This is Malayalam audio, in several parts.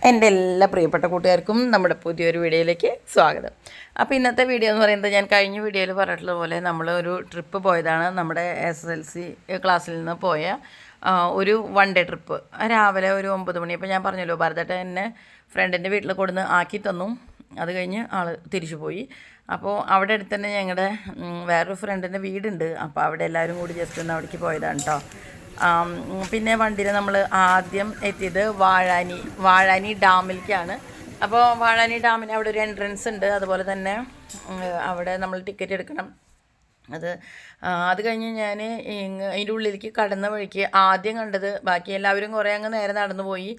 എൻ്റെ എല്ലാ പ്രിയപ്പെട്ട കൂട്ടുകാർക്കും നമ്മുടെ പുതിയൊരു വീഡിയോയിലേക്ക് സ്വാഗതം. അപ്പോൾ ഇന്നത്തെ വീഡിയോ എന്ന് പറയുന്നത് ഞാൻ കഴിഞ്ഞ വീഡിയോയിൽ പറഞ്ഞിട്ടുള്ളത് പോലെ നമ്മൾ ഒരു ട്രിപ്പ് പോയതാണ്. നമ്മുടെ SSLC ക്ലാസ്സിൽ നിന്ന് പോയ ഒരു വൺ ഡേ ട്രിപ്പ്. രാവിലെ ഒരു 9 മണി. അപ്പോൾ ഞാൻ പറഞ്ഞല്ലോ ഭരതേട്ടൻ എന്നെ ഫ്രണ്ടിൻ്റെ വീട്ടിൽ കൊടുന്ന് ആക്കി തന്നു. അത് കഴിഞ്ഞ് ആൾ തിരിച്ചു പോയി. അപ്പോൾ അവിടെ അടുത്ത് തന്നെ ഞങ്ങളുടെ വേറൊരു ഫ്രണ്ടിൻ്റെ വീടുണ്ട്. അപ്പോൾ അവിടെ എല്ലാവരും കൂടി ജസ്റ്റ് ഒന്ന് അവിടേക്ക് പോയതാണ് കേട്ടോ. പിന്നെ വണ്ടിയിൽ നമ്മൾ ആദ്യം എത്തിയത് വാഴാനി ഡാമിലേക്കാണ്. അപ്പോൾ വാഴാനി ഡാമിന് അവിടെ ഒരു എൻട്രൻസ് ഉണ്ട്. അതുപോലെ തന്നെ അവിടെ നമ്മൾ ടിക്കറ്റ് എടുക്കണം. അത് കഴിഞ്ഞ് ഞാൻ അതിൻ്റെ ഉള്ളിലേക്ക് കടന്ന വഴിക്ക് ആദ്യം കണ്ടത്, ബാക്കി എല്ലാവരും കുറേ അങ്ങ് നേരെ നടന്നു പോയി.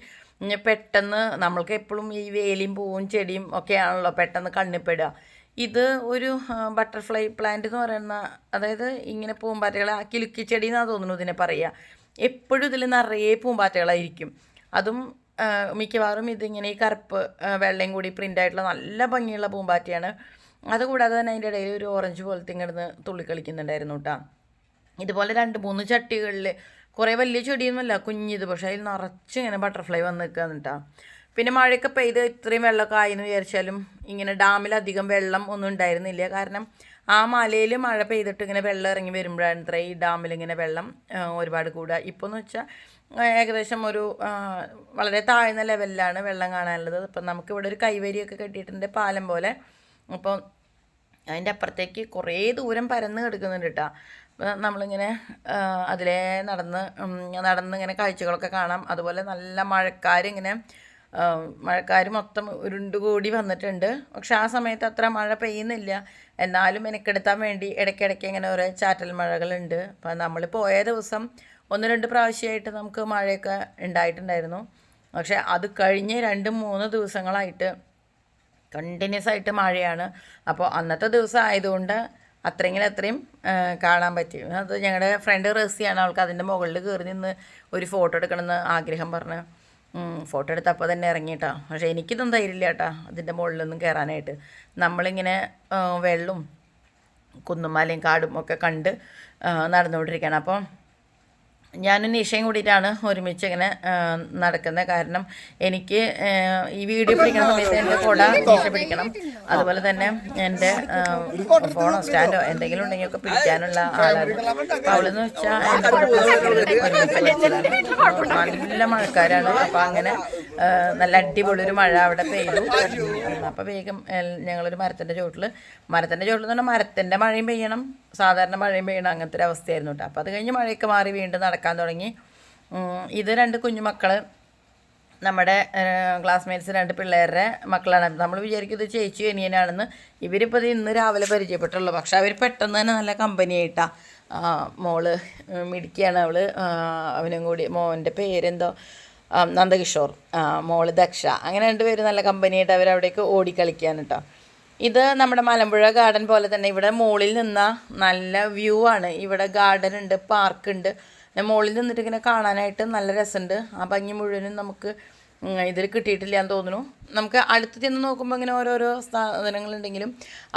പെട്ടെന്ന് നമ്മൾക്ക് എപ്പോഴും ഈ വേലിയും പൂവും ചെടിയും ഒക്കെയാണല്ലോ പെട്ടെന്ന് കണ്ണിപ്പെടുക. ഇത് ഒരു ബട്ടർഫ്ലൈ പ്ലാന്റ് എന്ന് പറയുന്ന, അതായത് ഇങ്ങനെ പൂമ്പാറ്റകളെ കിലുക്കി ചെടി എന്നാണ് തോന്നുന്നു ഇതിനെ പറയുക. എപ്പോഴും ഇതിൽ നിറയെ പൂമ്പാറ്റകളായിരിക്കും. അതും മിക്കവാറും ഇതിങ്ങനെ ഈ കറുപ്പ് വെള്ളയും കൂടി പ്രിൻ്റായിട്ടുള്ള നല്ല ഭംഗിയുള്ള പൂമ്പാറ്റയാണ്. അതുകൂടാതെ തന്നെ അതിൻ്റെ ഇടയിൽ ഒരു ഓറഞ്ച് പോലത്തെ ഇങ്ങോട്ട് തുള്ളിക്കളിക്കുന്നുണ്ടായിരുന്നു കേട്ടോ. ഇതുപോലെ 2-3 ചട്ടികളിൽ കുറേ വലിയ ചെടിയൊന്നുമല്ല, കുഞ്ഞിത്, പക്ഷേ അതിൽ നിറച്ച് ഇങ്ങനെ ബട്ടർഫ്ലൈ വന്ന് നിൽക്കുകയാണ് കേട്ടോ. പിന്നെ മഴയൊക്കെ പെയ്ത് ഇത്രയും വെള്ളമൊക്കെ ആയെന്ന് വിചാരിച്ചാലും ഇങ്ങനെ ഡാമിലധികം വെള്ളം ഒന്നും ഉണ്ടായിരുന്നില്ല. കാരണം ആ മലയിൽ മഴ പെയ്തിട്ട് ഇങ്ങനെ വെള്ളം ഇറങ്ങി വരുമ്പോഴാണ് ഇത്ര ഈ ഡാമിലിങ്ങനെ വെള്ളം ഒരുപാട് കൂടുക. ഇപ്പോൾ എന്ന് വെച്ചാൽ ഏകദേശം ഒരു വളരെ താഴ്ന്ന ലെവലിലാണ് വെള്ളം കാണാനുള്ളത്. അപ്പം നമുക്കിവിടെ ഒരു കൈവരിയൊക്കെ കെട്ടിയിട്ടുണ്ട്, പാലം പോലെ. അപ്പോൾ അതിൻ്റെ അപ്പുറത്തേക്ക് കുറേ ദൂരം പരന്ന് കിടക്കുന്നുണ്ട് കേട്ടോ. നമ്മളിങ്ങനെ അതിലേ നടന്ന് ഇങ്ങനെ കാഴ്ചകളൊക്കെ കാണാം. അതുപോലെ നല്ല മഴക്കാർ മൊത്തം ഉരുണ്ടുകൂടി വന്നിട്ടുണ്ട്. പക്ഷെ ആ സമയത്ത് അത്ര മഴ പെയ്യുന്നില്ല. എന്നാലും എനിക്കെടുത്താൻ വേണ്ടി ഇടയ്ക്കിടയ്ക്ക് ഇങ്ങനെ ഓരോ ചാറ്റൽ മഴകളുണ്ട്. അപ്പം നമ്മൾ പോയ ദിവസം 1-2 പ്രാവശ്യമായിട്ട് നമുക്ക് മഴയൊക്കെ ഉണ്ടായിട്ടുണ്ടായിരുന്നു. പക്ഷെ അത് കഴിഞ്ഞ് 2-3 ദിവസങ്ങളായിട്ട് കണ്ടിന്യൂസ് ആയിട്ട് മഴയാണ്. അപ്പോൾ അന്നത്തെ ദിവസം ആയതുകൊണ്ട് അത്രയും കാണാൻ പറ്റി. അത് ഞങ്ങളുടെ ഫ്രണ്ട് റസിയാണ്. അവൾക്ക് അതിൻ്റെ മുകളിൽ കയറി നിന്ന് ഒരു ഫോട്ടോ എടുക്കണമെന്ന് ആഗ്രഹം പറഞ്ഞ് ഫോട്ടോ എടുത്തപ്പോൾ തന്നെ ഇറങ്ങിയിട്ടാ. പക്ഷേ എനിക്കിതൊന്നും ധൈര്യമില്ല കേട്ടോ അതിൻ്റെ മുകളിലൊന്നും കയറാനായിട്ട്. നമ്മളിങ്ങനെ വെള്ളവും കുന്നുമലയും കാടും ഒക്കെ കണ്ട് നടന്നുകൊണ്ടിരിക്കുകയാണ്. അപ്പം ഞാനും നിഷയും കൂടിയിട്ടാണ് ഒരുമിച്ച് ഇങ്ങനെ നടക്കുന്നത്. കാരണം എനിക്ക് ഈ വീഡിയോ പിടിക്കുന്ന സമയത്ത് എൻ്റെ കുട നിഷ പിടിക്കണം. അതുപോലെ തന്നെ എൻ്റെ ഫോണോ സ്റ്റാൻഡോ എന്തെങ്കിലും ഉണ്ടെങ്കിൽ ഒക്കെ പിടിക്കാനുള്ള ആളാണ്. അപ്പോൾ അവളെന്ന് വെച്ചാൽ എൻ്റെ നല്ല മഴക്കാരാണ്. അപ്പോൾ അങ്ങനെ നല്ല അടിപൊളിയൊരു മഴ അവിടെ പെയ്തു. അപ്പോൾ വേഗം ഞങ്ങളൊരു മരത്തിൻ്റെ ചുവട്ടിൽ എന്ന് പറഞ്ഞാൽ മരത്തിൻ്റെ മഴയും പെയ്യണം, സാധാരണ മഴയും പെയ്യണം, അങ്ങനത്തെ ഒരു അവസ്ഥയായിരുന്നു കേട്ടോ. അപ്പോൾ അത് കഴിഞ്ഞ് മഴയൊക്കെ മാറി വീണ്ടും നടക്കാൻ തുടങ്ങി. ഇത് 2 കുഞ്ഞുമക്കൾ, നമ്മുടെ ക്ലാസ്മേറ്റ്സ് 2 പിള്ളേരുടെ മക്കളാണ്. നമ്മൾ വിചാരിക്കും ഇത് ചേച്ചി അനിയനാണെന്ന്. ഇവരിപ്പോൾ ഇന്ന് രാവിലെ പരിചയപ്പെട്ടുള്ളൂ. പക്ഷെ അവർ പെട്ടെന്ന് തന്നെ നല്ല കമ്പനിയായിട്ടാണ്. മോള് മിടുക്കിയാണ് അവൾ. അവനും കൂടി മോൻ്റെ പേരെന്തോ നന്ദകിഷോർ, മോള് ദക്ഷ, അങ്ങനെ 2 പേര് നല്ല കമ്പനിയായിട്ട് അവരവിടേക്ക് ഓടിക്കളിക്കാൻ കേട്ടോ. ഇത് നമ്മുടെ മലമ്പുഴ ഗാർഡൻ പോലെ തന്നെ ഇവിടെ മുകളിൽ നിന്നാൽ നല്ല വ്യൂ ആണ്. ഇവിടെ ഗാർഡൻ ഉണ്ട്, പാർക്കുണ്ട്. മുകളിൽ നിന്നിട്ട് ഇങ്ങനെ കാണാനായിട്ട് നല്ല രസമുണ്ട്. ആ ഭംഗി മുഴുവനും നമുക്ക് ഇതിൽ കിട്ടിയിട്ടില്ല എന്ന് തോന്നുന്നു. നമുക്ക് അടുത്ത് ചെന്ന് നോക്കുമ്പോൾ ഇങ്ങനെ ഓരോരോ സാധനങ്ങളുണ്ടെങ്കിലും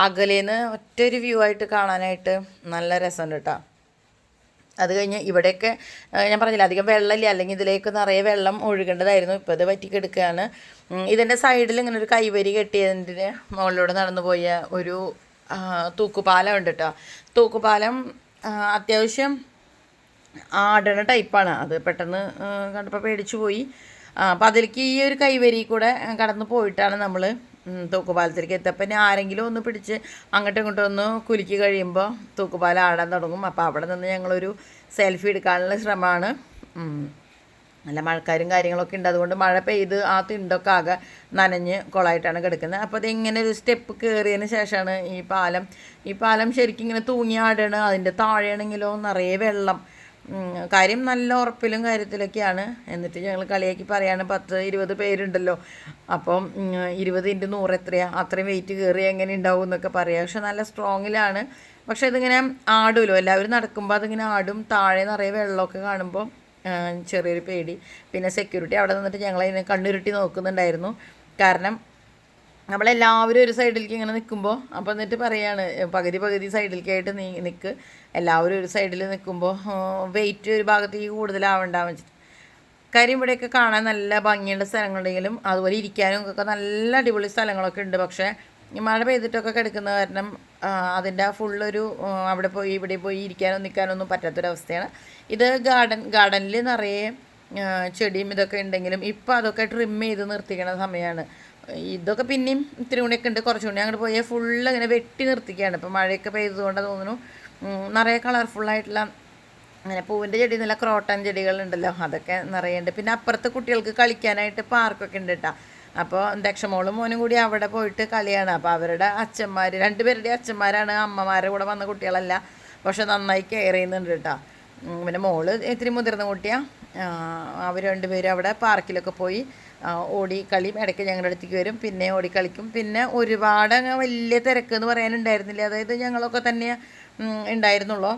അകലേന്ന് ഒറ്റൊരു വ്യൂ ആയിട്ട് കാണാനായിട്ട് നല്ല രസമുണ്ട് കേട്ടോ. അത് കഴിഞ്ഞ് ഇവിടെയൊക്കെ ഞാൻ പറഞ്ഞില്ല അധികം വെള്ളമില്ല, അല്ലെങ്കിൽ ഇതിലേക്ക് നിറയെ വെള്ളം ഒഴുകേണ്ടതായിരുന്നു. ഇപ്പോൾ ഇത് വറ്റിക്കെടുക്കുകയാണ്. ഇതിൻ്റെ സൈഡിൽ ഇങ്ങനെ ഒരു കൈവരി കെട്ടിയതിൻ്റെ മുകളിലൂടെ നടന്നു പോയ ഒരു തൂക്കുപാലം ഉണ്ട് കേട്ടോ. തൂക്കുപാലം അത്യാവശ്യം ആടണ ടൈപ്പാണ്. അത് പെട്ടെന്ന് കണ്ടപ്പോൾ പേടിച്ചു പോയി. അപ്പോൾ അതിലേക്ക് ഈ ഒരു കൈവരി കൂടെ കടന്നു പോയിട്ടാണ് നമ്മൾ തൂക്കുപാലത്തിലേക്ക് എത്തുക. അപ്പം ആരെങ്കിലും ഒന്ന് പിടിച്ച് അങ്ങോട്ടും ഇങ്ങോട്ടും ഒന്ന് കുലുക്കി കഴിയുമ്പോൾ തൂക്കുപാലം ആടാൻ തുടങ്ങും. അപ്പോൾ അവിടെ നിന്ന് ഞങ്ങളൊരു സെൽഫി എടുക്കാനുള്ള ശ്രമമാണ്. നല്ല മഴക്കാരും കാര്യങ്ങളൊക്കെ ഉണ്ട്. അതുകൊണ്ട് മഴ പെയ്ത് ആ തിണ്ടൊക്കെ ആകെ നനഞ്ഞ് കുളമായിട്ടാണ് കിടക്കുന്നത്. അപ്പോൾ അതിങ്ങനെ ഒരു സ്റ്റെപ്പ് കയറിയതിന് ശേഷമാണ് ഈ പാലം ശരിക്കും ഇങ്ങനെ തൂങ്ങി ആടാണ്. അതിൻ്റെ താഴെയാണെങ്കിലോ നിറയെ വെള്ളം. കാര്യം നല്ല ഉറപ്പിലും കാര്യത്തിലൊക്കെയാണ്. എന്നിട്ട് ഞങ്ങൾ കളിയാക്കി പറയാണ് 10-20 പേരുണ്ടല്ലോ, അപ്പം 20x100 എത്രയാണ്, അത്രയും വെയിറ്റ് കയറി എങ്ങനെ ഉണ്ടാവും എന്നൊക്കെ പറയാം. പക്ഷെ നല്ല സ്ട്രോങ്ങിലാണ്. പക്ഷെ ഇതിങ്ങനെ ആടുമല്ലോ, എല്ലാവരും നടക്കുമ്പോൾ അതിങ്ങനെ ആടും. താഴെ നിറയെ വെള്ളമൊക്കെ കാണുമ്പോൾ ചെറിയൊരു പേടി. പിന്നെ സെക്യൂരിറ്റി അവിടെ നിന്നിട്ട് ഞങ്ങളതിനെ കണ്ണുരുട്ടി നോക്കുന്നുണ്ടായിരുന്നു. കാരണം നമ്മളെല്ലാവരും ഒരു സൈഡിലേക്ക് ഇങ്ങനെ നിൽക്കുമ്പോൾ അപ്പോൾ എന്നിട്ട് പറയാണ് പകുതി സൈഡിലേക്കായിട്ട് നിൽക്ക്, എല്ലാവരും ഒരു സൈഡിൽ നിൽക്കുമ്പോൾ വെയിറ്റ് ഒരു ഭാഗത്തേക്ക് കൂടുതലാവണ്ടാന്ന് വെച്ചിട്ട്. കാര്യം ഇവിടെയൊക്കെ കാണാൻ നല്ല ഭംഗിയുള്ള സ്ഥലങ്ങളുണ്ടെങ്കിലും അതുപോലെ ഇരിക്കാനും ഒക്കെ നല്ല അടിപൊളി സ്ഥലങ്ങളൊക്കെ ഉണ്ട്. പക്ഷേ ഈ മഴ പെയ്തിട്ടൊക്കെ കിടക്കുന്ന കാരണം അതിൻ്റെ ആ ഫുള്ളൊരു അവിടെ പോയി ഇവിടെ പോയി ഇരിക്കാനോ നിൽക്കാനോ ഒന്നും പറ്റാത്തൊരവസ്ഥയാണ്. ഇത് ഗാർഡനിൽ നിറയെ ചെടിയും ഇതൊക്കെ ഉണ്ടെങ്കിലും ഇപ്പോൾ അതൊക്കെ ട്രിം ചെയ്ത് നിർത്തിക്കണ സമയമാണ്. ഇതൊക്കെ പിന്നെയും ഇത്തിരി കൂടിയൊക്കെ ഉണ്ട്. കുറച്ചുകൂടി അങ്ങോട്ട് പോയാൽ ഫുള്ള് ഇങ്ങനെ വെട്ടി നിർത്തിക്കുകയാണ്. ഇപ്പോൾ മഴയൊക്കെ പെയ്തതുകൊണ്ട് തോന്നുന്നു നിറയെ കളർഫുള്ളായിട്ടുള്ള അങ്ങനെ പൂവിൻ്റെ ചെടി നല്ല ക്രോട്ടൺ ചെടികളുണ്ടല്ലോ, അതൊക്കെ നിറയുണ്ട്. പിന്നെ അപ്പുറത്ത് കുട്ടികൾക്ക് കളിക്കാനായിട്ട് പാർക്കൊക്കെ ഉണ്ട് കേട്ടോ. അപ്പോൾ ദക്ഷമോളും മോനും കൂടി അവിടെ പോയിട്ട് കളിയാണ്. അപ്പോൾ അവരുടെ അച്ഛന്മാർ, രണ്ടുപേരുടെ അച്ഛന്മാരാണ്, അമ്മമാരുടെ കൂടെ വന്ന കുട്ടികളല്ല. പക്ഷെ നന്നായി കെയർ ചെയ്യുന്നുണ്ട് കേട്ടോ. പിന്നെ മോള് ഇത്തിരി മുതിർന്ന കുട്ടിയാണ്. അവർ രണ്ടുപേരും അവിടെ പാർക്കിലൊക്കെ പോയി ഓടി കളിയും. ഇടയ്ക്ക് ഞങ്ങളുടെ അടുത്തേക്ക് വരും, പിന്നെ ഓടി കളിക്കും. പിന്നെ ഒരുപാട് അങ്ങ് വലിയ തിരക്ക് എന്ന് പറയാനുണ്ടായിരുന്നില്ല. അതായത് ഞങ്ങളൊക്കെ തന്നെ ഉണ്ടായിരുന്നുള്ളൂ.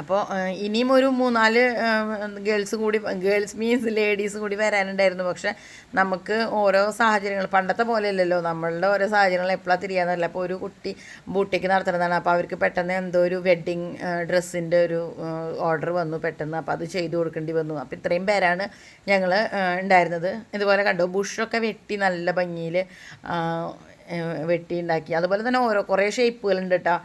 അപ്പോൾ ഇനിയും ഒരു 3-4 ഗേൾസ് മീൻസ് ലേഡീസ് കൂടി വരാനുണ്ടായിരുന്നു. പക്ഷെ നമുക്ക് ഓരോ സാഹചര്യങ്ങൾ പണ്ടത്തെ പോലെയല്ലല്ലോ, നമ്മളുടെ ഓരോ സാഹചര്യങ്ങൾ എപ്പോഴാണ് തിരിയാന്നറിയില്ല. അപ്പോൾ ഒരു കുട്ടി ബൂട്ടിക്ക് നടത്തുന്നതാണ്. അപ്പോൾ അവർക്ക് പെട്ടെന്ന് എന്തോ ഒരു വെഡ്ഡിങ് ഡ്രസ്സിൻ്റെ ഒരു ഓർഡർ വന്നു പെട്ടെന്ന്. അപ്പോൾ അത് ചെയ്തു കൊടുക്കേണ്ടി വന്നു. അപ്പോൾ ഇത്രയും പേരാണ് ഞങ്ങൾ ഉണ്ടായിരുന്നത്. ഇതുപോലെ കണ്ടു, ബുഷൊക്കെ വെട്ടി നല്ല ഭംഗിയിൽ വെട്ടി ഉണ്ടാക്കി. അതുപോലെ തന്നെ കുറേ ഷേപ്പുകളുണ്ട് കേട്ടോ.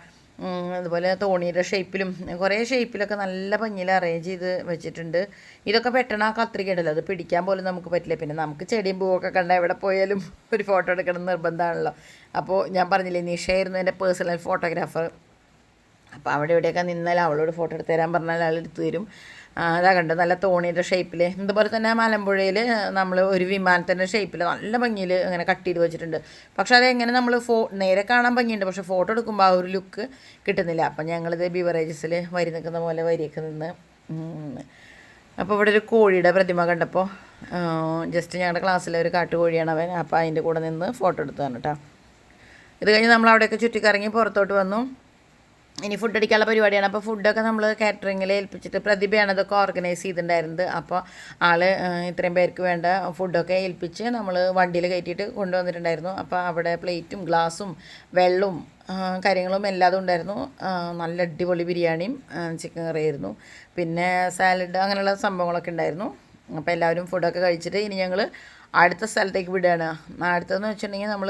അതുപോലെ തോണിയുടെ ഷേപ്പിലും കുറേ ഷേപ്പിലൊക്കെ നല്ല ഭംഗിയിൽ അറേഞ്ച് ചെയ്ത് വെച്ചിട്ടുണ്ട്. ഇതൊക്കെ പെട്ടെന്ന് ആ കത്രിക ഉണ്ടല്ലോ, അത് പിടിക്കാൻ പോലും നമുക്ക് പറ്റില്ല. പിന്നെ നമുക്ക് ചെടിയും പൂവൊക്കെ കണ്ട എവിടെ പോയാലും ഒരു ഫോട്ടോ എടുക്കണം നിർബന്ധമാണല്ലോ. അപ്പോൾ ഞാൻ പറഞ്ഞില്ലേ, നിഷയായിരുന്നു എൻ്റെ പേഴ്സണൽ ഫോട്ടോഗ്രാഫർ. അപ്പോൾ അവിടെ എവിടെയൊക്കെ നിന്നാൽ അവളോട് ഫോട്ടോ എടുത്ത് തരാൻ പറഞ്ഞാൽ ആൾ എടുത്തു തരും. അതാ കണ്ടു, നല്ല തോണിയുടെ ഷേപ്പിൽ. ഇതുപോലെ തന്നെ മലമ്പുഴയിൽ നമ്മൾ ഒരു വിമാനത്തിൻ്റെ ഷേപ്പിൽ നല്ല ഭംഗിയിൽ അങ്ങനെ കട്ട് ചെയ്ത് വെച്ചിട്ടുണ്ട്. പക്ഷേ അതെങ്ങനെ നമ്മൾ നേരെ കാണാൻ ഭംഗിയുണ്ട്, പക്ഷേ ഫോട്ടോ എടുക്കുമ്പോൾ ആ ഒരു ലുക്ക് കിട്ടുന്നില്ല. അപ്പം ഞങ്ങളിത് ബിവറേജസിൽ വരി നിൽക്കുന്ന പോലെ വരിയൊക്കെ നിന്ന്. അപ്പോൾ ഇവിടെ ഒരു കോഴിയുടെ പ്രതിമ കണ്ടപ്പോൾ ജസ്റ്റ് ഞങ്ങളുടെ ക്ലാസ്സിലെ ഒരു കാട്ടുകോഴിയാണ് അവൻ. അപ്പോൾ അതിൻ്റെ കൂടെ നിന്ന് ഫോട്ടോ എടുത്തതാണ് കേട്ടോ. ഇത് കഴിഞ്ഞ് നമ്മൾ അവിടെയൊക്കെ ചുറ്റിക്കറങ്ങി പുറത്തോട്ട് വന്നു. ഇനി ഫുഡ് അടിക്കാനുള്ള പരിപാടിയാണ്. അപ്പോൾ ഫുഡൊക്കെ നമ്മൾ കാറ്ററിങ്ങിൽ ഏൽപ്പിച്ചിട്ട് പ്രതിഭയാണ് ഇതൊക്കെ ഓർഗനൈസ് ചെയ്തിട്ടുണ്ടായിരുന്നത്. അപ്പോൾ ആൾ ഇത്രയും പേർക്ക് വേണ്ട ഫുഡൊക്കെ ഏൽപ്പിച്ച് നമ്മൾ വണ്ടിയിൽ കയറ്റിയിട്ട് കൊണ്ടുവന്നിട്ടുണ്ടായിരുന്നു. അപ്പോൾ അവിടെ പ്ലേറ്റും ഗ്ലാസും വെള്ളവും കാര്യങ്ങളും എല്ലാതും ഉണ്ടായിരുന്നു. നല്ല അടിപൊളി ബിരിയാണിയും ചിക്കൻ കറിയായിരുന്നു. പിന്നെ സാലഡ് അങ്ങനെയുള്ള സംഭവങ്ങളൊക്കെ ഉണ്ടായിരുന്നു. അപ്പോൾ എല്ലാവരും ഫുഡൊക്കെ കഴിച്ചിട്ട് ഇനി ഞങ്ങൾ അടുത്ത സ്ഥലത്തേക്ക് വിടുകയാണ്. അടുത്തതെന്ന് വെച്ചിട്ടുണ്ടെങ്കിൽ നമ്മൾ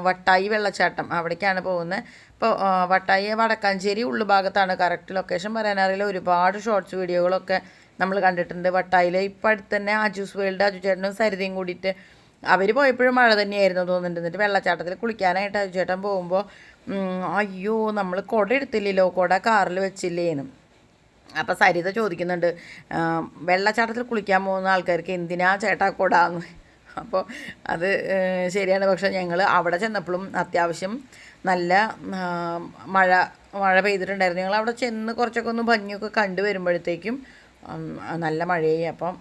വട്ടായി വെള്ളച്ചാട്ടം അവിടേക്കാണ് പോകുന്നത്. ഇപ്പോൾ വട്ടായി വടക്കാഞ്ചേരി ഉള്ളുഭാഗത്താണ്. കറക്റ്റ് ലൊക്കേഷൻ പറയാനറിയില്ല. ഒരുപാട് ഷോർട്സ് വീഡിയോകളൊക്കെ നമ്മൾ കണ്ടിട്ടുണ്ട്. വട്ടായിൽ ഇപ്പോൾ അടുത്ത് തന്നെ അജൂസ് വേൾഡ് അജു ചേട്ടനും സരിതയും കൂടിയിട്ട് അവർ പോയപ്പോഴും മഴ തന്നെയായിരുന്നു തോന്നുന്നുണ്ട്. എന്നിട്ട് വെള്ളച്ചാട്ടത്തിൽ കുളിക്കാനായിട്ട് അജു ചേട്ടൻ പോകുമ്പോൾ അയ്യോ നമ്മൾ കുട എടുത്തില്ലല്ലോ, കുട കാറിൽ വെച്ചില്ലേന്ന്. അപ്പോൾ സരിത ചോദിക്കുന്നുണ്ട്, വെള്ളച്ചാട്ടത്തിൽ കുളിക്കാൻ പോകുന്ന ആൾക്കാർക്ക് എന്തിനാ ചേട്ടാ കുടാന്ന്. അപ്പോൾ അത് ശരിയാണ്. പക്ഷേ ഞങ്ങൾ അവിടെ ചെന്നപ്പോഴും അത്യാവശ്യം നല്ല മഴ പെയ്തിട്ടുണ്ടായിരുന്നു. ഞങ്ങൾ അവിടെ ചെന്ന് കുറച്ചൊക്കെ ഒന്ന് ഭംഗിയൊക്കെ കണ്ടു വരുമ്പോഴത്തേക്കും നല്ല മഴയായി. അപ്പം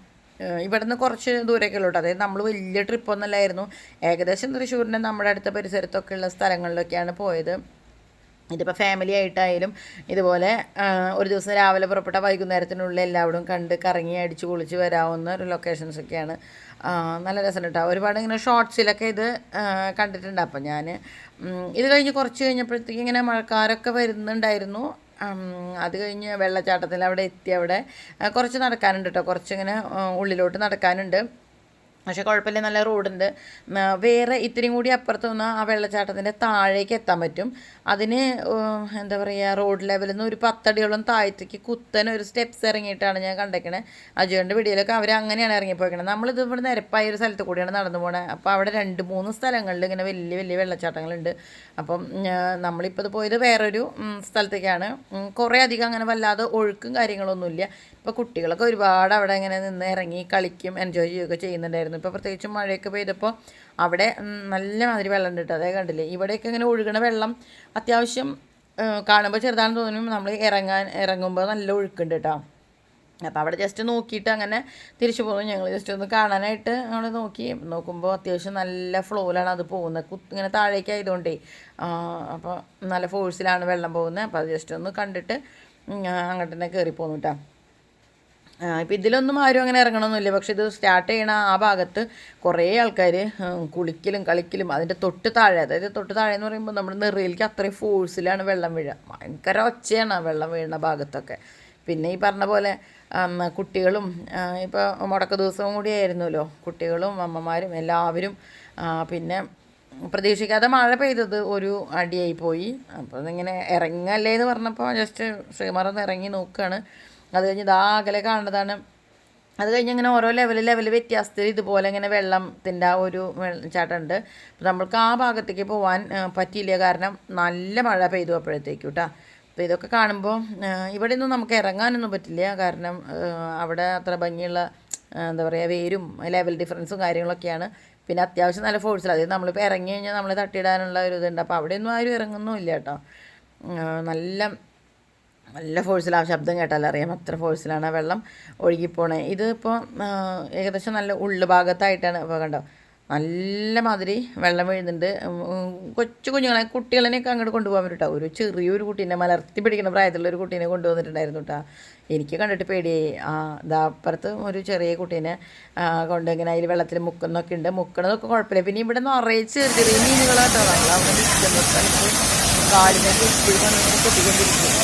ഇവിടെ നിന്ന് കുറച്ച് ദൂരമൊക്കെ ഉള്ളൂ. അതായത് നമ്മൾ വലിയ ട്രിപ്പൊന്നുമല്ലായിരുന്നു. ഏകദേശം തൃശ്ശൂരിൻ്റെ നമ്മുടെ അടുത്ത പരിസരത്തൊക്കെ ഉള്ള സ്ഥലങ്ങളിലൊക്കെയാണ് പോയത്. ഇതിപ്പോൾ ഫാമിലി ആയിട്ടായാലും ഇതുപോലെ ഒരു ദിവസം രാവിലെ പുറപ്പെട്ട വൈകുന്നേരത്തിനുള്ളിൽ എല്ലാവരും കണ്ട് കറങ്ങി അടിച്ച് കുളിച്ച് വരാവുന്ന ഒരു ലൊക്കേഷൻസൊക്കെയാണ്. നല്ല രസമുണ്ട് കേട്ടോ. ഒരുപാട് ഇങ്ങനെ ഷോർട്സിലൊക്കെ ഇത് കണ്ടിട്ടുണ്ട്. അപ്പം ഞാൻ ഇത് കഴിഞ്ഞ് കുറച്ച് കഴിഞ്ഞപ്പോഴത്തേക്ക് ഇങ്ങനെ മഴക്കാരൊക്കെ വരുന്നുണ്ടായിരുന്നു. അത് കഴിഞ്ഞ് വെള്ളച്ചാട്ടത്തിൽ അവിടെ എത്തി. അവിടെ കുറച്ച് നടക്കാനുണ്ട് കേട്ടോ, കുറച്ചിങ്ങനെ ഉള്ളിലോട്ട് നടക്കാനുണ്ട്. പക്ഷേ കുഴപ്പമില്ല, നല്ല റോഡുണ്ട്. വേറെ ഇത്തിരിയും കൂടി അപ്പുറത്ത് നിന്ന് ആ വെള്ളച്ചാട്ടത്തിൻ്റെ താഴേക്ക് എത്താൻ പറ്റും. അതിന് എന്താ പറയുക, റോഡ് ലെവലിൽ നിന്ന് ഒരു 10 അടിയോളം താഴത്തേക്ക് കുത്തനെ ഒരു സ്റ്റെപ്സ് ഇറങ്ങിയിട്ടാണ് ഞാൻ കണ്ടേക്കണേ. അജുവിൻ്റെ വീഡിയോയിലൊക്കെ അവർ അങ്ങനെയാണ് ഇറങ്ങിപ്പോയിക്കണത്. നമ്മളിത് ഇവിടെ നിരപ്പായ ഒരു സ്ഥലത്ത് കൂടിയാണ് നടന്നു പോകണത്. അപ്പോൾ അവിടെ 2-3 സ്ഥലങ്ങളിൽ ഇങ്ങനെ വലിയ വലിയ വെള്ളച്ചാട്ടങ്ങളുണ്ട്. അപ്പം നമ്മളിപ്പോൾ ഇത് പോയത് വേറൊരു സ്ഥലത്തേക്കാണ്. കുറേ അധികം അങ്ങനെ വല്ലാതെ ഒഴുക്കും കാര്യങ്ങളൊന്നുമില്ല. ഇപ്പോൾ കുട്ടികളൊക്കെ ഒരുപാട് അവിടെ ഇങ്ങനെ നിന്ന് ഇറങ്ങി കളിക്കും എൻജോയ് ചെയ്യുകയൊക്കെ ചെയ്യുന്നുണ്ടായിരുന്നു. ഇപ്പോൾ പ്രത്യേകിച്ചും മഴയൊക്കെ പെയ്തപ്പോൾ അവിടെ നല്ല മാതിരി വെള്ളം ഉണ്ട് കേട്ടോ. അതേ കണ്ടില്ലേ, ഇവിടെയൊക്കെ ഇങ്ങനെ ഒഴുകണ വെള്ളം അത്യാവശ്യം കാണുമ്പോൾ ചെറുതാണെന്ന് തോന്നും. നമ്മൾ ഇറങ്ങുമ്പോൾ നല്ല ഒഴുക്കുണ്ട് കേട്ടോ. അപ്പോൾ അവിടെ ജസ്റ്റ് നോക്കിയിട്ട് അങ്ങനെ തിരിച്ചു പോകുന്നു. ഞങ്ങൾ ജസ്റ്റ് ഒന്ന് കാണാനായിട്ട് അവിടെ നോക്കുമ്പോൾ അത്യാവശ്യം നല്ല ഫ്ലോയിലാണ് അത് പോകുന്നത്. ഇങ്ങനെ താഴേക്ക് ആയതുകൊണ്ടേ അപ്പോൾ നല്ല ഫോഴ്സിലാണ് വെള്ളം പോകുന്നത്. അപ്പോൾ അത് ജസ്റ്റ് ഒന്ന് കണ്ടിട്ട് അങ്ങോട്ട് തന്നെ കയറി പോകുന്നു കേട്ടോ. ഇപ്പം ഇതിലൊന്നും ആരും അങ്ങനെ ഇറങ്ങണമെന്നില്ല. പക്ഷെ ഇത് സ്റ്റാർട്ട് ചെയ്യണ ആ ഭാഗത്ത് കുറേ ആൾക്കാർ കുളിക്കലും കളിക്കലും അതിൻ്റെ തൊട്ട് താഴെ, അതായത് തൊട്ട് താഴെ എന്ന് പറയുമ്പോൾ നമ്മുടെ നെറിയിലേക്ക് അത്രയും ഫോഴ്സിലാണ് വെള്ളം വീഴുക. ഭയങ്കര ഒച്ചയാണ് വെള്ളം വീഴുന്ന ഭാഗത്തൊക്കെ. പിന്നെ ഈ പറഞ്ഞ പോലെ കുട്ടികളും ഇപ്പോൾ മുടക്ക ദിവസവും കൂടി ആയിരുന്നല്ലോ, കുട്ടികളും അമ്മമാരും എല്ലാവരും പിന്നെ പ്രതീക്ഷിക്കാതെ മഴ പെയ്തത് ഒരു അടിയായി പോയി. അപ്പോൾ അതിങ്ങനെ ഇറങ്ങല്ലേ എന്ന് പറഞ്ഞപ്പോൾ ജസ്റ്റ് ശ്രീമറന്ന് ഇറങ്ങി നോക്കുകയാണ്. അത് കഴിഞ്ഞ് ഇതാ അകലെ കാണുന്നതാണ്. അത് കഴിഞ്ഞ് ഇങ്ങനെ ഓരോ ലെവൽ വ്യത്യാസത്തിൽ ഇതുപോലെ ഇങ്ങനെ വെള്ളത്തിൻ്റെ ആ ഒരു വെള്ളച്ചാട്ടമുണ്ട്. അപ്പോൾ നമ്മൾക്ക് ആ ഭാഗത്തേക്ക് പോകാൻ പറ്റിയില്ല, കാരണം നല്ല മഴ പെയ്തു അപ്പോഴത്തേക്കും കേട്ടോ. അപ്പോൾ ഇതൊക്കെ കാണുമ്പോൾ ഇവിടെ ഒന്നും നമുക്ക് ഇറങ്ങാനൊന്നും പറ്റില്ല, കാരണം അവിടെ അത്ര ഭംഗിയുള്ള എന്താ പറയുക വേരും ലെവൽ ഡിഫറൻസും കാര്യങ്ങളൊക്കെയാണ്. പിന്നെ അത്യാവശ്യം നല്ല ഫോഴ്സിൽ, അതായത് നമ്മളിപ്പോൾ ഇറങ്ങി കഴിഞ്ഞാൽ നമ്മളെ തട്ടിയിടാനുള്ള ഒരു ഇതുണ്ട്. അപ്പോൾ അവിടെയൊന്നും ആരും ഇറങ്ങുന്നുമില്ല കേട്ടോ. നല്ല ഫോഴ്സിലാണ്, ശബ്ദം കേട്ടാൽ അറിയാം അത്ര ഫോഴ്സിലാണ് വെള്ളം ഒഴുകിപ്പോണേ. ഇതിപ്പോൾ ഏകദേശം നല്ല ഉള്ളുഭാഗത്തായിട്ടാണ്. ഇപ്പോൾ കണ്ടോ നല്ല മാതിരി വെള്ളം വീഴുന്നുണ്ട്. കൊച്ചു കുഞ്ഞുങ്ങളെ കുട്ടികളെയൊക്കെ അങ്ങോട്ട് കൊണ്ടുപോകാൻ പറ്റും കേട്ടോ. ഒരു ചെറിയൊരു കുട്ടീനെ മലർത്തി പിടിക്കുന്ന പ്രായത്തിലുള്ള ഒരു കുട്ടീനെ കൊണ്ടുവന്നിട്ടുണ്ടായിരുന്നു കേട്ടോ. എനിക്ക് കണ്ടിട്ട് പേടിയായി. അപ്പുറത്ത് ഒരു ചെറിയ കുട്ടീനെ കൊണ്ട് ഇങ്ങനെ അതിൽ വെള്ളത്തിൽ മുക്കുന്നൊക്കെ ഉണ്ട്. മുക്കണതൊക്കെ കുഴപ്പമില്ല. പിന്നെ ഇവിടെ നിറയെ ചെറിയ മീനുകളാട്ടോ. നമ്മൾ അവിടെ നിൽക്കുന്ന സ്ഥലത്ത് കാലിനൊക്കെ ഇപ്പോഴും അങ്ങനെ കൊത്തിക്കൊണ്ടിരിക്കും.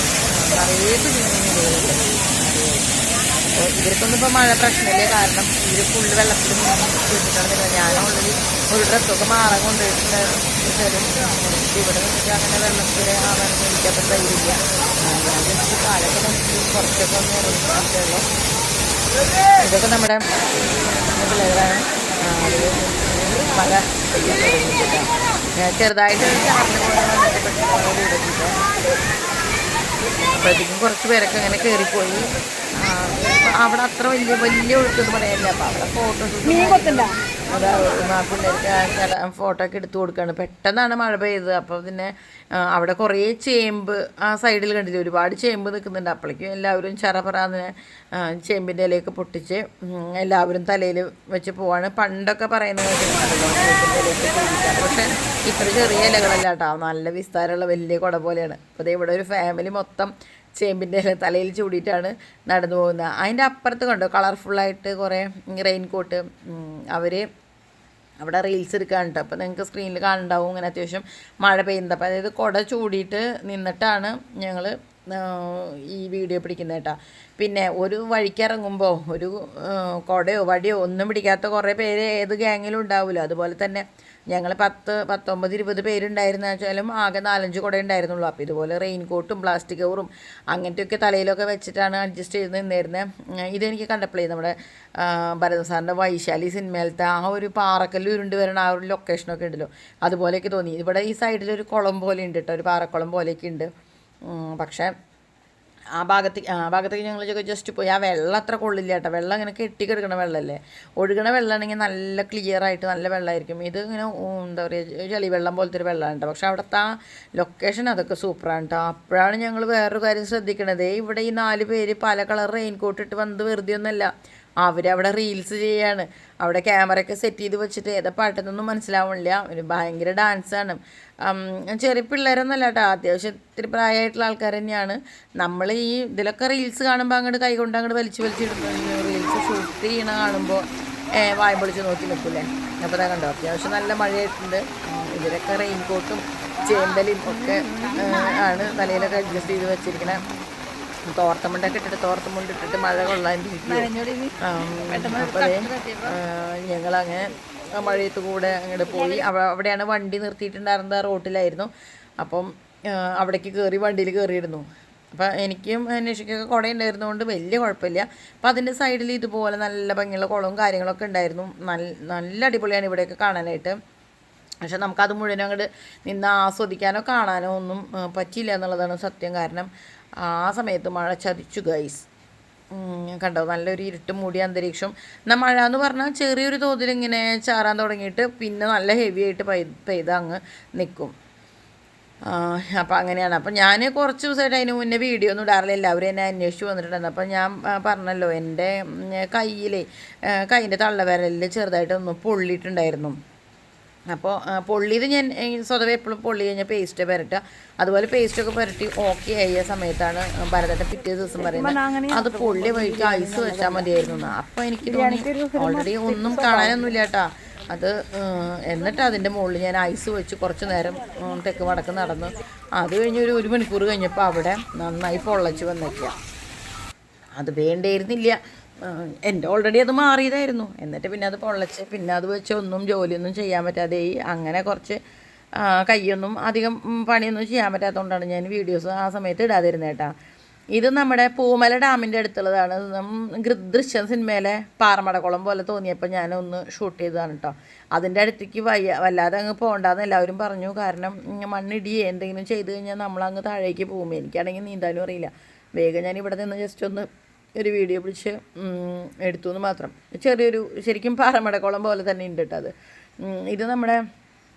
നിറയെ മീനുകളുണ്ട്. അപ്പോൾ ഇവർക്കൊന്നും ഇപ്പോൾ മഴ പ്രശ്നമില്ല, കാരണം ഇവർ ഫുള്ള് വെള്ളത്തിൽ കുളിച്ചിട്ടാണ്. ഞാനുള്ളത് ഒരു ഡ്രസ്സൊക്കെ മാറാൻ കൊണ്ടുപോയിട്ടുണ്ടായിരുന്നു. ഇവിടെ നിന്നിട്ട് അങ്ങനെ വെള്ളത്തിൽ ആവാൻ എനിക്കത്ര ധൈര്യമില്ല. ഞാൻ ജസ്റ്റ് കാലൊക്കെ നമുക്ക് കുറച്ചൊക്കെ ഒന്ന് ഇറങ്ങിയിട്ടുള്ളൂ. ഇതൊക്കെ നമ്മുടെ പിള്ളേരാണ്. അത് മഴ പെയ്യാൻ തുടങ്ങിയിട്ടില്ല. ചെറുതായിട്ട് ചാറിന് പോലെ വന്നിട്ട് പെട്ടെന്ന് വീടിട്ടിട്ട് അപ്പോഴത്തേക്കും കുറച്ച് പേരൊക്കെ അങ്ങനെ കയറിപ്പോയി. അവിടെ അത്ര വലിയ ഒഴുക്കെന്ന് പറയാനില്ല. അപ്പോൾ അവിടെ ഫോട്ടോ ഷൂട്ട് അതാ പിള്ളേർക്ക് ഫോട്ടോ ഒക്കെ എടുത്തു കൊടുക്കുകയാണ്. പെട്ടെന്നാണ് മഴ പെയ്തത്. അപ്പോൾ പിന്നെ അവിടെ കുറേ ചേമ്പ് ആ സൈഡിൽ കണ്ടില്ല, ഒരുപാട് ചേമ്പ് നിൽക്കുന്നുണ്ട്. അപ്പോഴേക്കും എല്ലാവരും ചറപറാന്ന് ചേമ്പിൻ്റെ ഇലയൊക്കെ പൊട്ടിച്ച് എല്ലാവരും തലയിൽ വെച്ച് പോവാണ്. പണ്ടൊക്കെ പറയുന്നത് പക്ഷേ ഇത്ര ചെറിയ ഇലകളല്ല കേട്ടോ, നല്ല വിസ്താരമുള്ള വലിയ കുട പോലെയാണ്. അപ്പോൾ ഇവിടെ ഒരു ഫാമിലി മൊത്തം ചേമ്പിൻ്റെ ഇല തലയിൽ ചൂടിയിട്ടാണ് നടന്നു പോകുന്നത്. അതിൻ്റെ അപ്പുറത്ത് കണ്ടോ കളർഫുള്ളായിട്ട് കുറേ റെയിൻ കോട്ട് അവർ അവിടെ റീൽസ് എടുക്കാൻ കേട്ടോ. അപ്പോൾ നിങ്ങൾക്ക് സ്ക്രീനിൽ കാണുന്നുണ്ടാവും ഇങ്ങനെ അത്യാവശ്യം മഴ പെയ്യുന്നത്. അപ്പോൾ അതായത് കുട ചൂടിയിട്ട് നിന്നിട്ടാണ് ഞങ്ങൾ ഈ വീഡിയോ പിടിക്കുന്നത് കേട്ടോ. പിന്നെ ഒരു വഴിക്ക് ഇറങ്ങുമ്പോൾ ഒരു കുടയോ വടിയോ ഒന്നും പിടിക്കാത്ത കുറേ പേര് ഏത് ഗ്യാങ്ങിലും ഉണ്ടാവില്ല. അതുപോലെ തന്നെ ഞങ്ങൾ 19-20 പേരുണ്ടായിരുന്ന വെച്ചാലും ആകെ 4-5 കുട ഉണ്ടായിരുന്നുള്ളൂ. അപ്പോൾ ഇതുപോലെ റെയിൻ കോട്ടും പ്ലാസ്റ്റിക് കവറും അങ്ങനത്തെയൊക്കെ തലയിലൊക്കെ വെച്ചിട്ടാണ് അഡ്ജസ്റ്റ് ചെയ്ത് നിന്നിരുന്നത്. ഇതെനിക്ക് കണ്ടപ്പോഴേ നമ്മുടെ ഭരതൻ സാറിൻ്റെ വൈശാലി സിനിമയിലത്തെ ആ ഒരു പാറക്കല്ല് ഉരുണ്ട് വരുന്ന ആ ഒരു ലൊക്കേഷനൊക്കെ ഉണ്ടല്ലോ, അതുപോലെയൊക്കെ തോന്നി. ഇവിടെ ഈ സൈഡിലൊരു കുളം പോലെ ഉണ്ട് കേട്ടോ, ഒരു പാറക്കുളം പോലെയൊക്കെ ഉണ്ട്. പക്ഷേ ആ ഭാഗത്തേക്ക് ഞങ്ങൾ ജസ്റ്റ് പോയി. ആ വെള്ളം അത്ര കൊള്ളില്ല കേട്ടോ. വെള്ളം ഇങ്ങനെ കെട്ടിക്കിടക്കണ വെള്ളമല്ലേ. ഒഴുകണ വെള്ളമാണെങ്കിൽ നല്ല ക്ലിയർ ആയിട്ട് നല്ല വെള്ളമായിരിക്കും. ഇത് ഇങ്ങനെ എന്താ പറയുക ചെളി വെള്ളം പോലത്തെ ഒരു വെള്ളമാണ് കേട്ടോ. പക്ഷെ അവിടുത്തെ ആ ലൊക്കേഷൻ അതൊക്കെ സൂപ്പറാണ് കേട്ടോ. അപ്പോഴാണ് ഞങ്ങൾ വേറൊരു കാര്യം ശ്രദ്ധിക്കണത്. ഇവിടെ ഈ 4 പേര് പല കളർ റെയിൻ കോട്ട് ഇട്ട് വന്നത് വെറുതെ ഒന്നുമല്ല, അവരവിടെ റീൽസ് ചെയ്യാണ്. അവിടെ ക്യാമറയൊക്കെ സെറ്റ് ചെയ്ത് വെച്ചിട്ട് ഏതാ പാട്ടെന്നൊന്നും മനസ്സിലാവണില്ല. ഒരു ഭയങ്കര ഡാൻസാണ്. ചെറിയ പിള്ളേരൊന്നുമല്ല കേട്ടോ, അത്യാവശ്യം ഇത്തിരി പ്രായമായിട്ടുള്ള ആൾക്കാർ തന്നെയാണ്. നമ്മൾ ഈ ഇതിലൊക്കെ റീൽസ് കാണുമ്പോൾ അങ്ങോട്ട് കൈകൊണ്ട് അങ്ങോട്ട് വലിച്ചിടുന്നു. റീൽസ് ഷൂട്ട് ചെയ്യണ കാണുമ്പോൾ വായും പൊളിച്ച് നോക്കി നിൽക്കില്ലേ. അപ്പോൾ അതാ കണ്ടോ അത്യാവശ്യം നല്ല മഴയായിട്ടുണ്ട്. ഇതിലൊക്കെ റെയിൻ കോട്ടും ചേമ്പലും ഒക്കെ ആണ് തലയിലൊക്കെ അഡ്ജസ്റ്റ് ചെയ്ത് വെച്ചിരിക്കണേ. തോർത്തമുണ്ടൊക്കെ ഇട്ടിട്ട് തോർത്തമുണ്ടിട്ടിട്ട് മഴ കൊള്ളാണ്ടിരിക്കും. അപ്പോൾ ഞങ്ങളങ്ങനെ മഴയത്ത് കൂടെ അങ്ങോട്ട് പോയി. അവിടെയാണ് വണ്ടി നിർത്തിയിട്ടുണ്ടായിരുന്നത്, റോട്ടിലായിരുന്നു. അപ്പം അവിടേക്ക് കയറി വണ്ടിയിൽ കയറിയിരുന്നു. അപ്പോൾ എനിക്കും അന്വേഷിക്കൊക്കെ കുട ഉണ്ടായിരുന്നതുകൊണ്ട് വലിയ കുഴപ്പമില്ല. അപ്പോൾ അതിൻ്റെ സൈഡിൽ ഇതുപോലെ നല്ല ഭംഗിയുള്ള കുളവും കാര്യങ്ങളൊക്കെ ഉണ്ടായിരുന്നു. നല്ല അടിപൊളിയാണ് ഇവിടെയൊക്കെ കാണാനായിട്ട്. പക്ഷെ നമുക്കത് മുഴുവൻ അങ്ങോട്ട് നിന്ന് ആസ്വദിക്കാനോ കാണാനോ ഒന്നും പറ്റിയില്ല എന്നുള്ളതാണ് സത്യം. കാരണം ആ സമയത്ത് മഴ ചതിച്ചു ഗൈസ്. കണ്ടോ നല്ലൊരു ഇരുട്ട് മൂടിയ അന്തരീക്ഷം. എന്നാൽ മഴ എന്ന് പറഞ്ഞാൽ ചെറിയൊരു തോതിൽ ഇങ്ങനെ ചാറാൻ തുടങ്ങിയിട്ട് പിന്നെ നല്ല ഹെവി ആയിട്ട് പെയ്ത് അങ്ങ് നിൽക്കും. അപ്പോൾ അങ്ങനെയാണ്. അപ്പോൾ ഞാൻ കുറച്ച് ദിവസമായിട്ട് അതിന് മുന്നേ വീഡിയോ ഒന്നും ഇടാറില്ല. എല്ലാവരും എന്നെ അന്വേഷിച്ച് വന്നിട്ടുണ്ടായിരുന്നു. അപ്പോൾ ഞാൻ പറഞ്ഞല്ലോ എൻ്റെ കൈയിൻ്റെ തള്ളവിരലിൽ ചെറുതായിട്ടൊന്ന് പൊള്ളിയിട്ടുണ്ടായിരുന്നു. അപ്പോൾ പൊള്ളിയത് ഞാൻ സ്വതവേ എപ്പോഴും പൊള്ളി കഴിഞ്ഞാൽ പേസ്റ്റ് പുരട്ടുക. അതുപോലെ പേസ്റ്റൊക്കെ പുരട്ടി ഓക്കെ ആയ സമയത്താണ് ഭരതൻ്റെ പിറ്റേ ദിവസം പറയുന്നത് അത് പൊള്ളി വഴിക്ക് ഐസ് വെച്ചാൽ മതിയായിരുന്നു. അപ്പോൾ എനിക്ക് തോന്നി ഓൾറെഡി ഒന്നും കാണാനൊന്നുമില്ല കേട്ടോ അത്. എന്നിട്ട് അതിൻ്റെ മുകളിൽ ഞാൻ ഐസ് വെച്ച് കുറച്ച് നേരം തെക്ക് വടക്ക് നടന്നു. അത് കഴിഞ്ഞ് ഒരു മണിക്കൂർ കഴിഞ്ഞപ്പോൾ അവിടെ നന്നായി പൊള്ളച്ച് വന്നേക്കുക. അത് വേണ്ടിയിരുന്നില്ല. എൻ്റെ ഓൾറെഡി അത് മാറിയതായിരുന്നു. എന്നിട്ട് പിന്നെ അത് പൊള്ളച്ച് പിന്നെ അത് വെച്ച് ഒന്നും ജോലിയൊന്നും ചെയ്യാൻ പറ്റാതെ അങ്ങനെ കുറച്ച് കൈയൊന്നും അധികം പണിയൊന്നും ചെയ്യാൻ പറ്റാത്തതുകൊണ്ടാണ് ഞാൻ വീഡിയോസ് ആ സമയത്ത് ഇടാതിരുന്നത് കേട്ടോ. ഇത് നമ്മുടെ പൂമല ഡാമിൻ്റെ അടുത്തുള്ളതാണ്. ദൃശ്യം സിനിമയിലെ പാറമടക്കുളം പോലെ തോന്നിയപ്പോൾ ഞാനൊന്ന് ഷൂട്ട് ചെയ്തതാണ് കേട്ടോ. അതിൻ്റെ അടുത്തേക്ക് വല്ലാതെ അങ്ങ് പോകണ്ടെന്ന് എല്ലാവരും പറഞ്ഞു. കാരണം മണ്ണിടിയെ എന്തെങ്കിലും ചെയ്ത് കഴിഞ്ഞാൽ നമ്മളങ്ങ് താഴേക്ക് പോകും. എനിക്കാണെങ്കിൽ നീന്താനും അറിയില്ല. വേഗം ഞാൻ ഇവിടെ നിന്ന് ജസ്റ്റ് ഒന്ന് ഒരു വീഡിയോ പിടിച്ച് എടുത്തു എന്ന് മാത്രം. ചെറിയൊരു ശരിക്കും പാറമടക്കുളം പോലെ തന്നെ ഉണ്ട് കേട്ടോ അത്. ഇത് നമ്മുടെ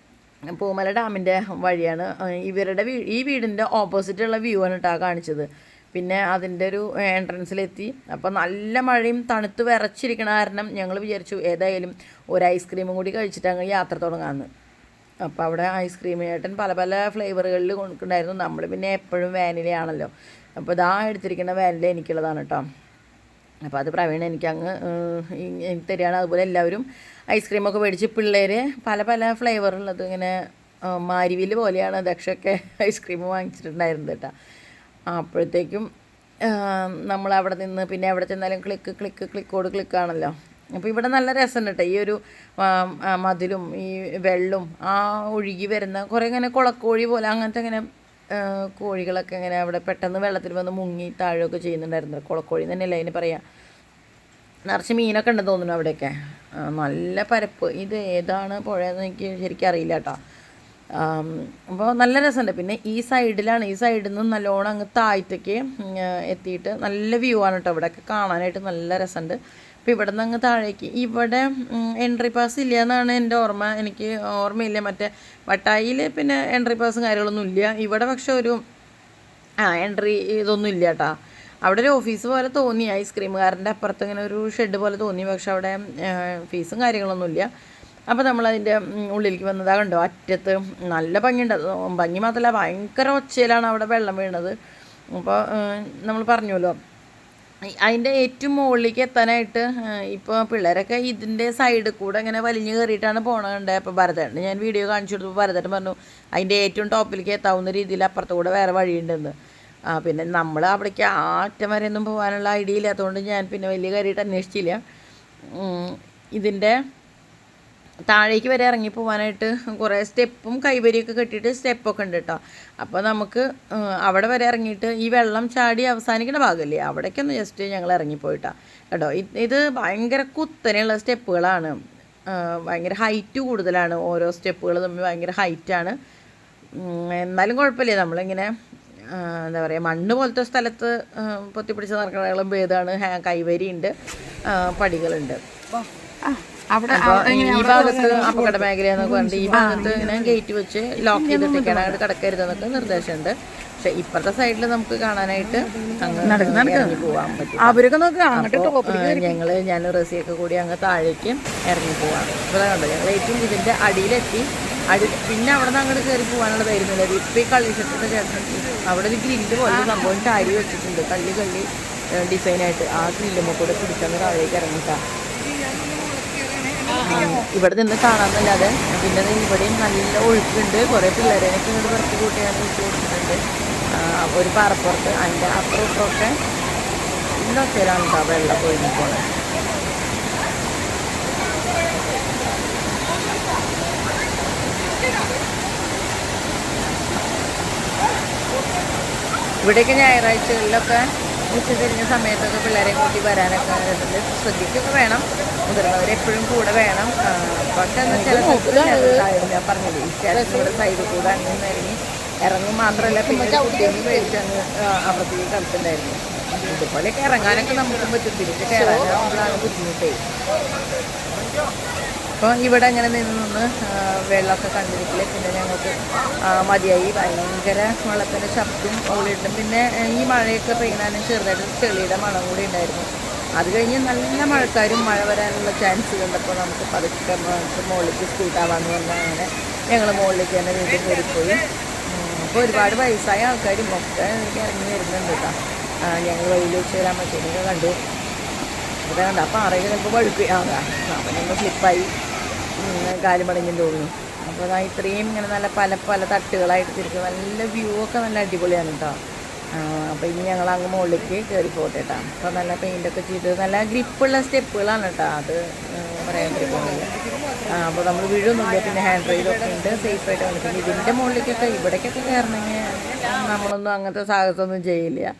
പൂമല ഡാമിൻ്റെ വഴിയാണ്. ഇവരുടെ ഈ വീടിൻ്റെ ഓപ്പോസിറ്റുള്ള വ്യൂ ആണ് കേട്ടോ കാണിച്ചത്. പിന്നെ അതിൻ്റെ ഒരു എൻട്രൻസിലെത്തി. അപ്പോൾ നല്ല മഴയും തണുത്ത് വിറച്ചിരിക്കണ കാരണം ഞങ്ങൾ വിചാരിച്ചു ഏതായാലും ഒരു ഐസ്ക്രീമും കൂടി കഴിച്ചിട്ട് അങ്ങ് യാത്ര തുടങ്ങാമെന്ന്. അപ്പോൾ അവിടെ ഐസ്ക്രീം ഏട്ടൻ പല പല ഫ്ലേവറുകളിൽ കൊണ്ടുണ്ടായിരുന്നു. നമ്മൾ പിന്നെ എപ്പോഴും വാനിലയാണല്ലോ. അപ്പോൾ ഇതാ എടുത്തിരിക്കുന്ന വാനില എനിക്കുള്ളതാണ് കേട്ടോ. അപ്പോൾ അത് പ്രവീൺ എനിക്കങ്ങ് തരികയാണ്. അതുപോലെ എല്ലാവരും ഐസ്ക്രീമൊക്കെ മേടിച്ച് പിള്ളേർ പല പല ഫ്ലേവറുള്ളത് ഇങ്ങനെ മാരിവില് പോലെയാണ് ദക്ഷയൊക്കെ ഐസ്ക്രീം വാങ്ങിച്ചിട്ടുണ്ടായിരുന്നത് കേട്ടോ. അപ്പോഴത്തേക്കും നമ്മൾ അവിടെ നിന്ന് പിന്നെ എവിടെ ചെന്നാലും ക്ലിക്കോട് ക്ലിക്കാണല്ലോ. അപ്പോൾ ഇവിടെ നല്ല രസമുണ്ട് കേട്ടോ. ഈ ഒരു മതിലും ഈ വെള്ളം ഒഴുകി വരുന്ന കുറേ ഇങ്ങനെ കുളക്കോഴി പോലെ അങ്ങനത്തെ ഇങ്ങനെ കോഴികളൊക്കെ ഇങ്ങനെ അവിടെ പെട്ടെന്ന് വെള്ളത്തിൽ വന്ന് മുങ്ങി താഴെയൊക്കെ ചെയ്യുന്നുണ്ടായിരുന്നു. കുളക്കോഴി തന്നെയല്ലേ അതിന് പറയാം. നിറച്ച് മീനൊക്കെ ഉണ്ടെന്ന് തോന്നുന്നു അവിടെയൊക്കെ. നല്ല പരപ്പ്. ഇത് ഏതാണ് പുഴയെന്ന് എനിക്ക് ശരിക്കും അറിയില്ല കേട്ടോ. അപ്പോൾ നല്ല രസമുണ്ട്. പിന്നെ ഈ സൈഡിൽ നിന്ന് നല്ലോണം അങ്ങ് താഴത്തേക്ക് എത്തിയിട്ട് നല്ല വ്യൂ ആണ് കേട്ടോ. ഇവിടെയൊക്കെ കാണാനായിട്ട് നല്ല രസമുണ്ട്. അപ്പോൾ ഇവിടെ നിന്ന് അങ്ങ് താഴേക്ക് ഇവിടെ എൻട്രി പാസ് ഇല്ല എന്നാണ് എൻ്റെ ഓർമ്മ. എനിക്ക് ഓർമ്മയില്ല. മറ്റേ വട്ടായിൽ പിന്നെ എൻട്രി പാസും കാര്യങ്ങളൊന്നും ഇല്ല. ഇവിടെ പക്ഷെ ഒരു എൻട്രി ഇതൊന്നും ഇല്ല കേട്ടോ. അവിടെ ഒരു ഓഫീസ് പോലെ തോന്നി. ഐസ്ക്രീമുകാരൻ്റെ അപ്പുറത്ത് ഇങ്ങനെ ഒരു ഷെഡ് പോലെ തോന്നി. പക്ഷെ അവിടെ ഫീസും കാര്യങ്ങളൊന്നുമില്ല. അപ്പോൾ നമ്മളതിൻ്റെ ഉള്ളിലേക്ക് വന്നതാ കണ്ടോ. അറ്റത്ത് നല്ല ഭംഗിയുണ്ട്. ഭംഗി മാത്രമല്ല ഭയങ്കര ഒച്ചയിലാണ് അവിടെ വെള്ളം വീണത്. അപ്പോൾ നമ്മൾ പറഞ്ഞല്ലോ അതിൻ്റെ ഏറ്റവും മുകളിലേക്ക് എത്താനായിട്ട് ഇപ്പോൾ പിള്ളേരൊക്കെ ഇതിൻ്റെ സൈഡിൽ കൂടെ ഇങ്ങനെ വലിഞ്ഞ് കയറിയിട്ടാണ് പോകണത്. അപ്പോൾ ഭരതേട്ടന് ഞാൻ വീഡിയോ കാണിച്ചു കൊടുത്തപ്പോൾ ഭരതേട്ടൻ പറഞ്ഞു അതിൻ്റെ ഏറ്റവും ടോപ്പിലേക്ക് എത്താവുന്ന രീതിയിൽ അപ്പുറത്ത് കൂടെ വേറെ വഴിയുണ്ടെന്ന്. പിന്നെ നമ്മൾ അവിടേക്ക് ആ അറ്റം വരെ ഒന്നും പോകാനുള്ള ഐഡിയ ഇല്ലാത്തതുകൊണ്ട് ഞാൻ പിന്നെ വലിയ കാര്യമായിട്ട് അന്വേഷിച്ചില്ല. ഇതിൻ്റെ താഴേക്ക് വരെ ഇറങ്ങി പോകാനായിട്ട് കുറേ സ്റ്റെപ്പും കൈവരിയൊക്കെ കെട്ടിയിട്ട് സ്റ്റെപ്പൊക്കെ ഉണ്ട് കേട്ടോ. അപ്പോൾ നമുക്ക് അവിടെ വരെ ഇറങ്ങിയിട്ട് ഈ വെള്ളം ചാടി അവസാനിക്കുന്ന ഭാഗമല്ലേ അവിടേക്കൊന്ന് ജസ്റ്റ് ഞങ്ങൾ ഇറങ്ങിപ്പോയിട്ടാണ് കേട്ടോ. ഇത് ഭയങ്കര കുത്തനെയുള്ള സ്റ്റെപ്പുകളാണ്. ഭയങ്കര ഹൈറ്റ് കൂടുതലാണ്. ഓരോ സ്റ്റെപ്പുകൾ തമ്മിൽ ഭയങ്കര ഹൈറ്റാണ്. എന്നാലും കുഴപ്പമില്ല. നമ്മളിങ്ങനെ എന്താ പറയുക മണ്ണ് പോലത്തെ സ്ഥലത്ത് പൊത്തിപ്പിടിച്ച് നടക്കണകളും ഭേദമാണ്. കൈവരിയുണ്ട്, പടികളുണ്ട്. അപ്പോൾ ഈ ഭാഗത്ത് അപകട മേഖലയെന്നൊക്കെ പറഞ്ഞിട്ട് ഈ ഭാഗത്ത് ഇങ്ങനെ ഗേറ്റ് വെച്ച് ലോക്ക് ചെയ്തിട്ടൊക്കെയാണ് അങ്ങോട്ട് കിടക്കരുതെന്നൊക്കെ നിർദ്ദേശമുണ്ട്. പക്ഷെ ഇപ്പുറത്തെ സൈഡിൽ നമുക്ക് കാണാനായിട്ട് ഇറങ്ങി പോകാൻ പറ്റും. അവരൊക്കെ ഞാൻ റസിയൊക്കെ കൂടി അങ്ങ് താഴേക്ക് ഇറങ്ങി പോവാണ്. അപ്പോൾ കണ്ടോ ഞങ്ങൾ ഏറ്റവും ഇതിൻ്റെ അടിയിലെത്തി. പിന്നെ അവിടെ നിന്ന് അങ്ങോട്ട് കയറി പോകാനുള്ളതായിരുന്നില്ല. ഇപ്പം ഈ കള്ളിഷെട്ടിൻ്റെ ചേട്ടൻ അവിടെ ഒരു ഗ്രില്ല് പോലെ സംഭവം ചാരി വെച്ചിട്ടുണ്ട്. കള്ളി ഡിസൈനായിട്ട് ആ ഗ്രില്ലുമ്പോൾ കൂടെ പിടിച്ചങ്ങ് താഴേക്ക് ഇറങ്ങിയിട്ടാണ്. ഇവിടെ നിന്ന് കാണാമെന്നല്ലാതെ പിന്നെ ഇവിടെയും നല്ല ഒഴുക്കുണ്ട്. കുറേ പിള്ളേരൊക്കെ ഇങ്ങോട്ട് പുറത്ത് കൂട്ടിയാണ് വെച്ച് കൊടുത്തിട്ടുണ്ട്. ഒരു പാറപ്പുറത്ത് അതിൻ്റെ അപ്പുറം ഇപ്പുറമൊക്കെ എല്ലാ സ്ഥലമാണ് കേട്ടോ വെള്ളം ഒഴുകി പോണത്. ഇവിടെയൊക്കെ ഞായറാഴ്ചകളിലൊക്കെ ഉച്ച തിരിഞ്ഞ സമയത്തൊക്കെ പിള്ളേരെ കൂട്ടി വരാനൊക്കെ ശ്രദ്ധിക്കൊക്കെ വേണം. മുതിർന്നവരെപ്പോഴും കൂടെ വേണം. പക്ഷെ ചില ഞാൻ പറഞ്ഞില്ലേ ഈ ചേട്ടനൂടെ സൈഡിൽ കൂടെ അങ്ങനെ ഇറങ്ങും മാത്രമല്ല പിന്നെ കുട്ടിയൊന്നും മേടിച്ചങ്ങ് അപ്പുറത്തേക്ക് കളിച്ചിട്ടുണ്ടായിരുന്നു. ഇതുപോലെയൊക്കെ ഇറങ്ങാനൊക്കെ നമുക്കും പറ്റും. തിരിച്ച് കയറാനാകുമ്പോഴാണ് ബുദ്ധിമുട്ടേ. അപ്പോൾ ഇവിടെ അങ്ങനെ നിന്ന് വെള്ളമൊക്കെ കണ്ടിരിക്കില്ല. പിന്നെ ഞങ്ങൾക്ക് മതിയായി. ഭയങ്കര വെള്ളത്തിൻ്റെ ശബ്ദം ഓളിയിട്ടും പിന്നെ ഈ മഴയൊക്കെ പെയ്യാനും ചെറുതായിട്ട് ചെളിയുടെ മണം കൂടി ഉണ്ടായിരുന്നു. അത് കഴിഞ്ഞ് നല്ല മഴക്കാരും മഴ വരാനുള്ള ചാൻസ് കണ്ടപ്പോൾ നമുക്ക് പതുക്കെ മുകളിലേക്ക് സ്കൂട്ടാവാന്ന് പറഞ്ഞാൽ അങ്ങനെ ഞങ്ങൾ മുകളിലേക്ക് തന്നെ വീണ്ടും കയറിപ്പോയി. അപ്പോൾ ഒരുപാട് വയസ്സായ ആൾക്കാരും ഒക്കെ എനിക്ക് ഇറങ്ങി വരുന്നുണ്ട് കേട്ടോ. ഞങ്ങൾ വഴിയിൽ വെച്ച് വരാൻ പറ്റിയൊക്കെ കണ്ടു. ഇവിടെ കണ്ട അപ്പോൾ ആറേക്ക് ചിലപ്പോൾ വഴുക്കുകയാകാം. അപ്പം ഞങ്ങൾ സ്ലിപ്പായി കാല് മടങ്ങി തോന്നുന്നു. അപ്പോൾ ഇത്രയും ഇങ്ങനെ നല്ല പല തട്ടുകളായിട്ട് തിരിക്കും. നല്ല വ്യൂ ഒക്കെ നല്ല അടിപൊളിയാണ് കേട്ടോ. അപ്പോൾ ഇനി ഞങ്ങൾ അങ്ങ് മുകളിലേക്ക് കയറി പോട്ടെ കേട്ടോ. അപ്പോൾ നല്ല പെയിൻ്റൊക്കെ ചെയ്ത് നല്ല ഗ്രിപ്പുള്ള സ്റ്റെപ്പുകളാണ് കേട്ടോ. അത് പറയാൻ പറ്റുന്നില്ല. അപ്പോൾ നമ്മൾ വീഴൊന്നുമില്ല. പിന്നെ ഹാൻഡ് റെയിലൊക്കെ ഉണ്ട്, സേഫായിട്ട് വന്നു. പിന്നെ ഇതിൻ്റെ മുകളിലേക്കൊക്കെ ഇവിടേക്കൊക്കെ കയറണമെങ്കിൽ നമ്മളൊന്നും അങ്ങനത്തെ സാഹസമൊന്നും ചെയ്യില്ല.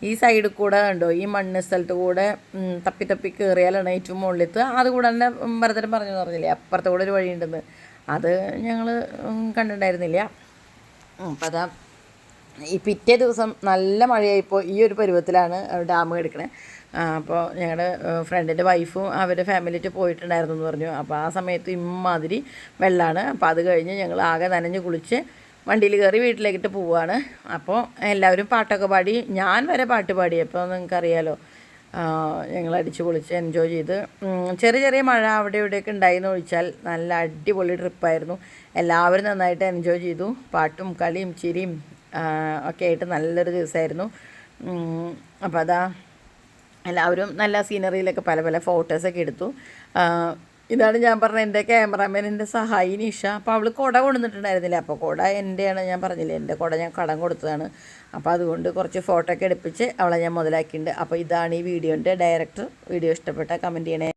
ഈ സൈഡിൽ കൂടെ കണ്ടോ, ഈ മണ്ണ് സ്ഥലത്ത് കൂടെ തപ്പി തപ്പി കയറിയാലാണ് ഏറ്റവും മുകളിലത്ത്. അതുകൂടാണ്ട് ഭരതൻ പറഞ്ഞു പറഞ്ഞില്ലേ അപ്പുറത്തെ കൂടെ ഒരു വഴിയുണ്ടെന്ന്, അത് ഞങ്ങൾ കണ്ടിട്ടുണ്ടായിരുന്നില്ല. അപ്പോൾ അതാ ഈ പിറ്റേ ദിവസം നല്ല മഴയായിപ്പോൾ ഈ ഒരു പരുവത്തിലാണ് ഡാം കിടക്കണേ. അപ്പോൾ ഞങ്ങളുടെ ഫ്രണ്ടിൻ്റെ വൈഫും അവരുടെ ഫാമിലിയിട്ട് പോയിട്ടുണ്ടായിരുന്നു എന്ന് പറഞ്ഞു. അപ്പോൾ ആ സമയത്ത് ഇമ്മാതിരി വെള്ളമാണ്. അപ്പോൾ അത് കഴിഞ്ഞ് ഞങ്ങൾ ആകെ നനഞ്ഞ് കുളിച്ച് വണ്ടിയിൽ കയറി വീട്ടിലേക്കിട്ട് പോവുകയാണ്. അപ്പോൾ എല്ലാവരും പാട്ടൊക്കെ പാടി, ഞാൻ വരെ പാട്ട് പാടി. അപ്പോൾ നിങ്ങൾക്കറിയാലോ, ഞങ്ങൾ അടിച്ച് പൊളിച്ച് എൻജോയ് ചെയ്ത്. ചെറിയ ചെറിയ മഴ അവിടെ ഇവിടെയൊക്കെ ഉണ്ടായിന്ന് ഒഴിച്ചാൽ നല്ല അടിപൊളി ട്രിപ്പായിരുന്നു. എല്ലാവരും നന്നായിട്ട് എൻജോയ് ചെയ്തു. പാട്ടും കളിയും ചിരിയും ഒക്കെ ആയിട്ട് നല്ലൊരു ദിവസമായിരുന്നു. അപ്പോൾ അതാ എല്ലാവരും നല്ല സീനറിയിലൊക്കെ പല പല ഫോട്ടോസൊക്കെ എടുത്തു. ഇതാണ് ഞാൻ പറഞ്ഞ എൻ്റെ ക്യാമറാമാനിൻ്റെ സഹായി നിഷ. അപ്പോൾ അവൾ കുട കൊണ്ടുവന്നിട്ടുണ്ടായിരുന്നില്ല. അപ്പോൾ കുട എൻ്റെയാണ്, ഞാൻ പറഞ്ഞില്ലേ എൻ്റെ കുട ഞാൻ കടം കൊടുത്തതാണ്. അപ്പോൾ അതുകൊണ്ട് കുറച്ച് ഫോട്ടോ ഒക്കെ എടുപ്പിച്ച് അവളെ ഞാൻ മുതലാക്കിയിട്ടുണ്ട്. അപ്പോൾ ഇതാണ് ഈ വീഡിയോൻ്റെ ഡയറക്ടർ. വീഡിയോ ഇഷ്ടപ്പെട്ടാൽ കമൻറ്റ് ചെയ്യണേ.